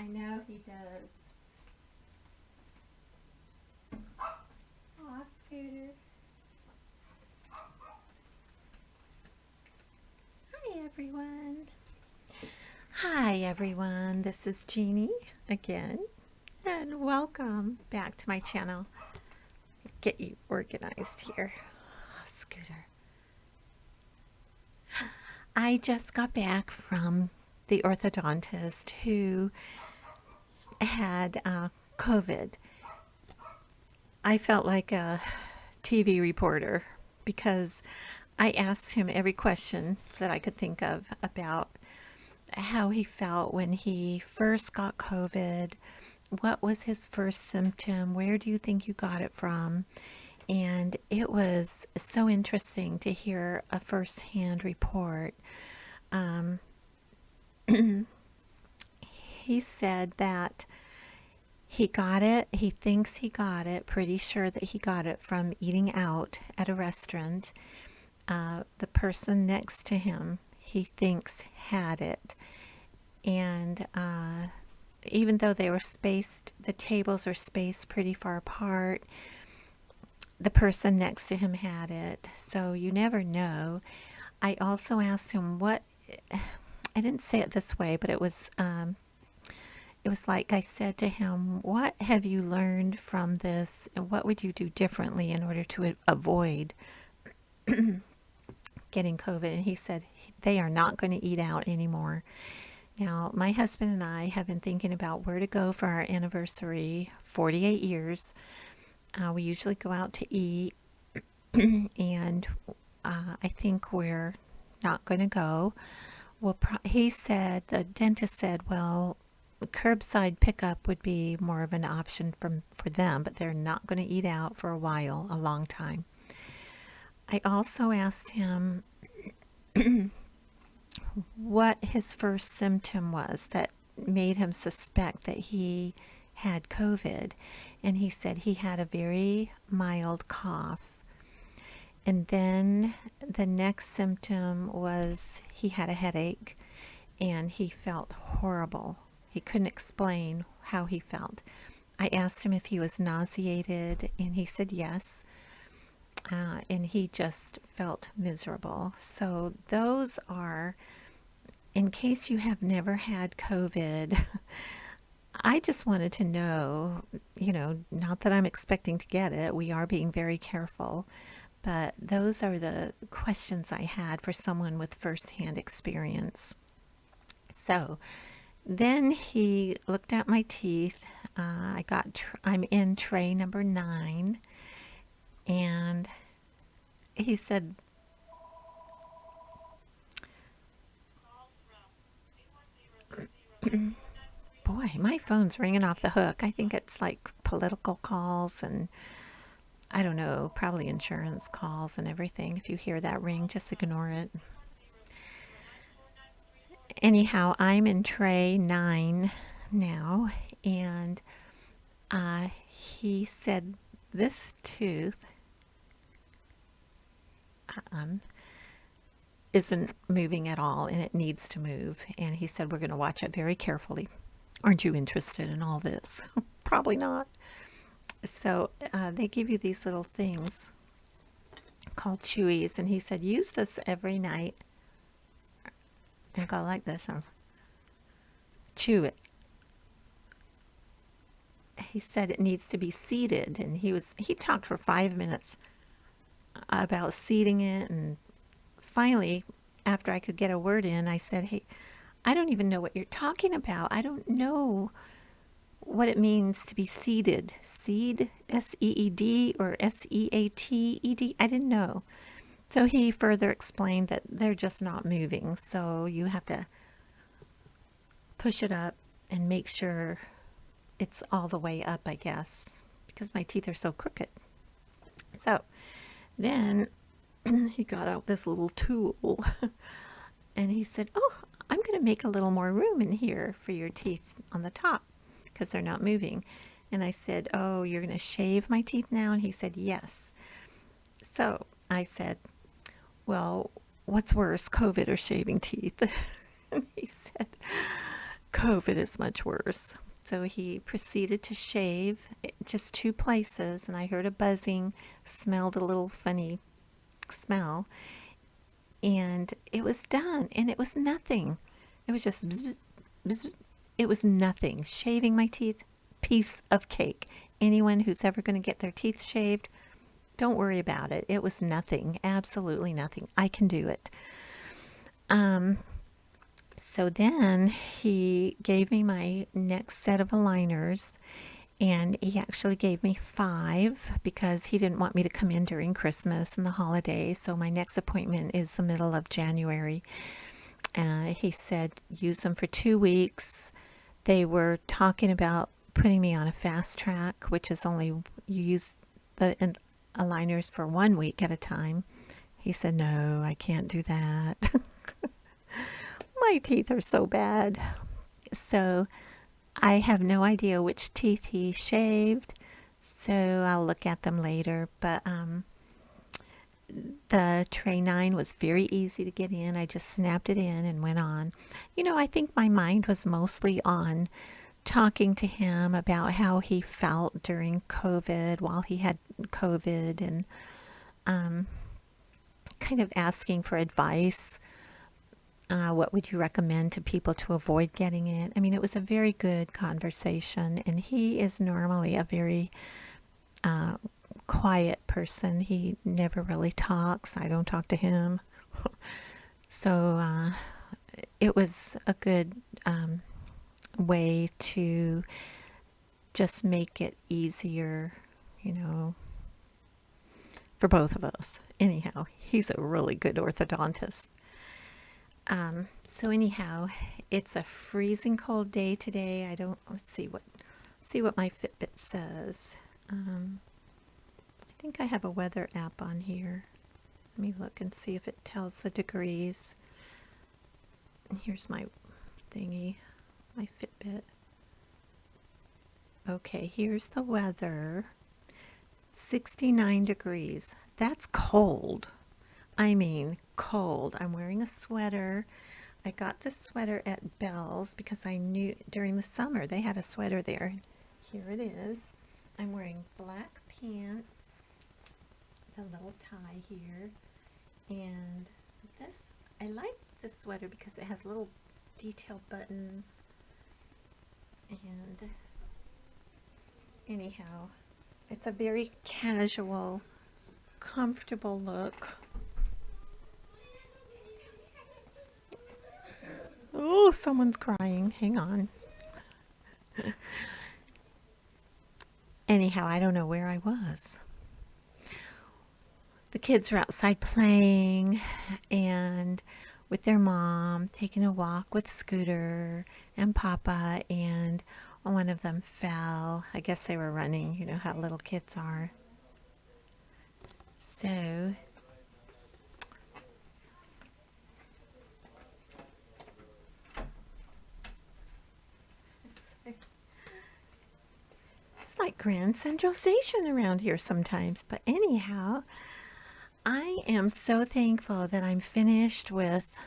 I know he does. Aw, Scooter. Hi, everyone. Hi, everyone. This is Jeannie again, and welcome back to my channel. Get you organized here. Oh, Scooter. I just got back from the orthodontist who had COVID. I felt like a TV reporter because I asked him every question that I could think of about how he felt when he first got COVID. What was his first symptom? Where do you think you got it from? And it was so interesting to hear a firsthand report. He said that he got it, he thinks he got it, pretty sure that he got it from eating out at a restaurant. The person next to him, he thinks, had it. And even though they were spaced, the tables are spaced pretty far apart, the person next to him had it. So you never know. I also asked him what, I didn't say it this way, but it was like I said to him, what have you learned from this? And what would you do differently in order to avoid getting COVID? And he said they are not going to eat out anymore. Now, my husband and I have been thinking about where to go for our anniversary, 48 years. We usually go out to eat, and I think we're not going to go. Well, he said, the dentist said, well, curbside pickup would be more of an option for them, but they're not going to eat out for a while, a long time. I also asked him what his first symptom was that made him suspect that he had COVID. And he said he had a very mild cough. And then the next symptom was he had a headache and he felt horrible. He couldn't explain how he felt. I asked him if he was nauseated, and he said yes. And he just felt miserable. So those are, in case you have never had COVID, I just wanted to know, not that I'm expecting to get it. We are being very careful. But those are the questions I had for someone with firsthand experience. So then he looked at my teeth. I'm in tray number 9, and he said, boy, my phone's ringing off the hook. I think it's like political calls and I don't know, probably insurance calls and everything. If you hear that ring, just ignore it. Anyhow, I'm in tray 9 now, and he said this tooth isn't moving at all, and it needs to move. And he said we're going to watch it very carefully. Aren't you interested in all this? Probably not. So they give you these little things called chewies, and he said use this every night and go like this and chew it. He said it needs to be seated, and he talked for 5 minutes about seating it, and finally, after I could get a word in, I said, hey, I don't even know what you're talking about. I don't know what it means to be seated. Seed, S-E-E-D or S-E-A-T-E-D. I didn't know. So he further explained that they're just not moving. So you have to push it up and make sure it's all the way up, I guess, because my teeth are so crooked. So then he got out this little tool and he said, oh, I'm going to make a little more room in here for your teeth on the top because they're not moving. And I said, oh, you're going to shave my teeth now? And he said, yes. So I said, well, what's worse, COVID or shaving teeth? And he said, COVID is much worse. So he proceeded to shave just 2 places, and I heard a buzzing, smelled a little funny smell, and it was done, and it was nothing. It was just bzz, bzz. It was nothing. Shaving my teeth, piece of cake. Anyone who's ever going to get their teeth shaved, don't worry about it. It was nothing, absolutely nothing. I can do it. So then he gave me my next set of aligners, and he actually gave me 5 because he didn't want me to come in during Christmas and the holidays. So my next appointment is the middle of January. He said, use them for 2 weeks. They were talking about putting me on a fast track, which is only you use the aligners for 1 week at a time. He said, no, I can't do that. My teeth are so bad. So I have no idea which teeth he shaved, so I'll look at them later. But the tray 9 was very easy to get in. I just snapped it in and went on. I think my mind was mostly on talking to him about how he felt during COVID, while he had COVID, and kind of asking for advice. What would you recommend to people to avoid getting it? I mean, it was a very good conversation, and he is normally a very quiet person. He never really talks. I don't talk to him. So it was a good way to just make it easier, for both of us. Anyhow, he's a really good orthodontist. So anyhow, it's a freezing cold day today. Let's see what my Fitbit says. I think I have a weather app on here. Let me look and see if it tells the degrees. Here's my thingy, my Fitbit. Okay, here's the weather. 69 degrees. That's cold. I mean, cold. I'm wearing a sweater. I got this sweater at Bell's because I knew during the summer they had a sweater there. Here it is. I'm wearing black pants, the little tie here, and I like this sweater because it has little detailed buttons. And anyhow, it's a very casual, comfortable look. Oh, someone's crying. Hang on. Anyhow, I don't know where I was. The kids were outside playing and with their mom, taking a walk with Scooter and Papa, and one of them fell. I guess they were running. You know how little kids are. So it's like Grand Central Station around here sometimes. But anyhow, I am so thankful that I'm finished with,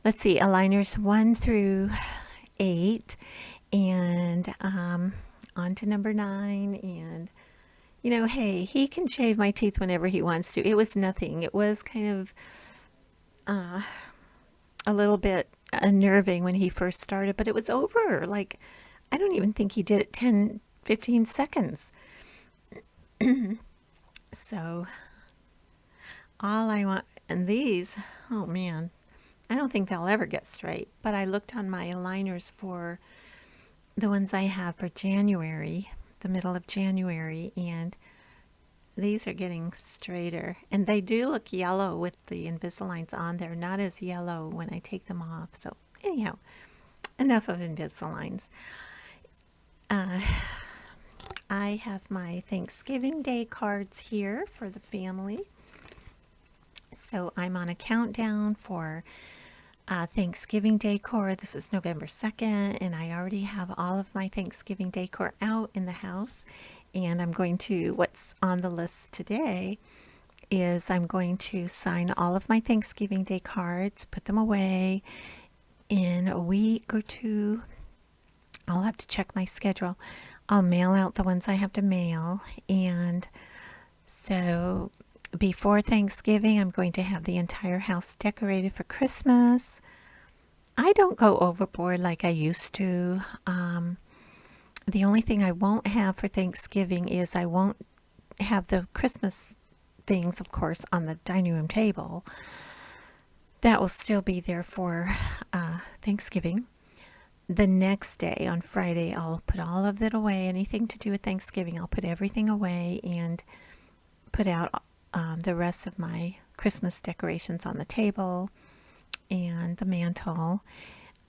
let's see, aligners 1 through 8, and on to number 9. And hey, he can shave my teeth whenever he wants to. It was nothing. It was kind of a little bit unnerving when he first started, but it was over. Like, I don't even think he did it 10, 15 seconds. So all I want, and these, oh man, I don't think they'll ever get straight, but I looked on my aligners for the ones I have for January, the middle of January, and these are getting straighter, and they do look yellow with the Invisaligns on. They're not as yellow when I take them off. So anyhow, enough of Invisaligns. I have my Thanksgiving Day cards here for the family. So I'm on a countdown for Thanksgiving decor. This is November 2nd, and I already have all of my Thanksgiving decor out in the house. And I'm going to, what's on the list today is I'm going to sign all of my Thanksgiving Day cards, put them away, in a week or two. I'll have to check my schedule. I'll mail out the ones I have to mail. And so before Thanksgiving, I'm going to have the entire house decorated for Christmas. I don't go overboard like I used to. The only thing I won't have for Thanksgiving is I won't have the Christmas things, of course, on the dining room table. That will still be there for Thanksgiving. The next day, on Friday, I'll put all of it away. Anything to do with Thanksgiving, I'll put everything away and put out the rest of my Christmas decorations on the table and the mantle.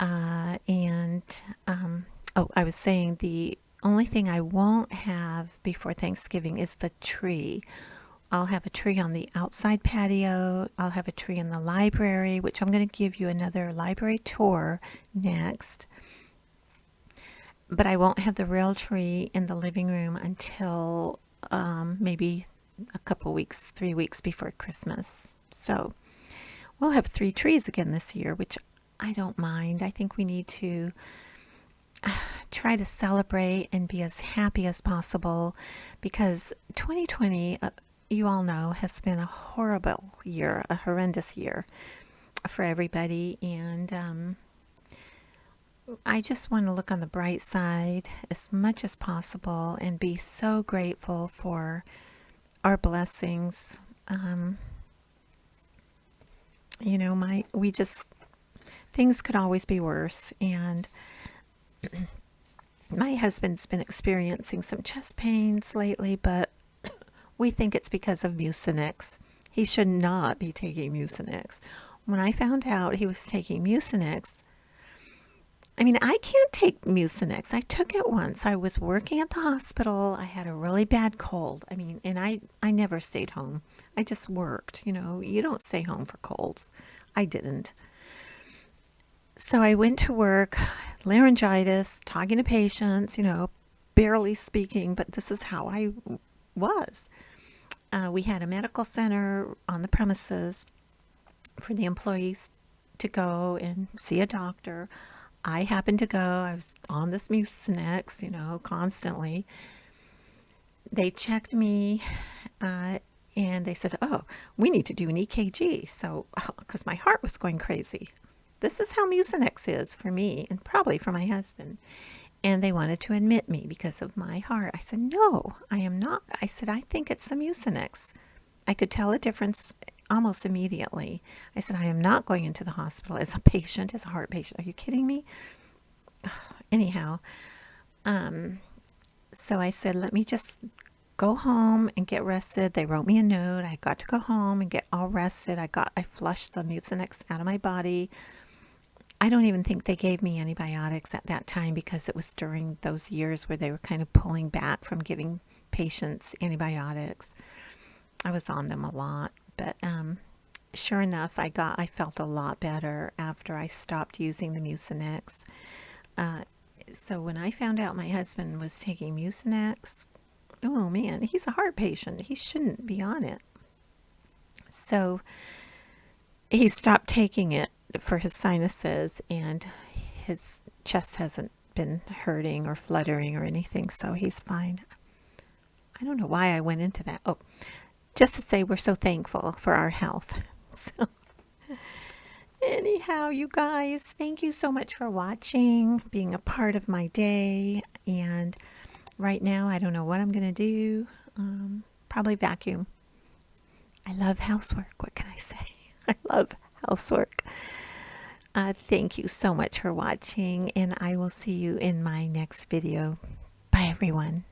I was saying the only thing I won't have before Thanksgiving is the tree. I'll have a tree on the outside patio. I'll have a tree in the library, which I'm going to give you another library tour next. But I won't have the real tree in the living room until maybe a couple weeks, 3 weeks before Christmas. So we'll have 3 trees again this year, which I don't mind. I think we need to try to celebrate and be as happy as possible, because 2020, you all know, has been a horrible year, a horrendous year for everybody. And I just want to look on the bright side as much as possible and be so grateful for our blessings. Things could always be worse. And my husband's been experiencing some chest pains lately, but we think it's because of Mucinex. He should not be taking Mucinex. When I found out he was taking Mucinex, I can't take Mucinex. I took it once. I was working at the hospital. I had a really bad cold. And I never stayed home. I just worked. You don't stay home for colds. I didn't. So I went to work, laryngitis, talking to patients, barely speaking, but this is how I was. We had a medical center on the premises for the employees to go and see a doctor. I happened to go. I was on this Mucinex, constantly. They checked me and they said, "Oh, we need to do an EKG." So, because my heart was going crazy. This is how Mucinex is for me and probably for my husband. And they wanted to admit me because of my heart. I said, "No, I am not." I said, "I think it's the Mucinex." I could tell a difference almost immediately. I said, "I am not going into the hospital as a patient, as a heart patient. Are you kidding me?" Anyhow, so I said, "Let me just go home and get rested." They wrote me a note. I got to go home and get all rested. I flushed the Mucinex out of my body. I don't even think they gave me antibiotics at that time, because it was during those years where they were kind of pulling back from giving patients antibiotics. I was on them a lot, but sure enough, I felt a lot better after I stopped using the Mucinex. So when I found out my husband was taking Mucinex, oh man, he's a heart patient. He shouldn't be on it. So he stopped taking it for his sinuses, and his chest hasn't been hurting or fluttering or anything, so he's fine. I don't know why I went into that. Oh, just to say we're so thankful for our health. So anyhow, you guys, thank you so much for watching, being a part of my day. And right now, I don't know what I'm going to do. Probably vacuum. I love housework. What can I say? I love housework. Thank you so much for watching, and I will see you in my next video. Bye, everyone.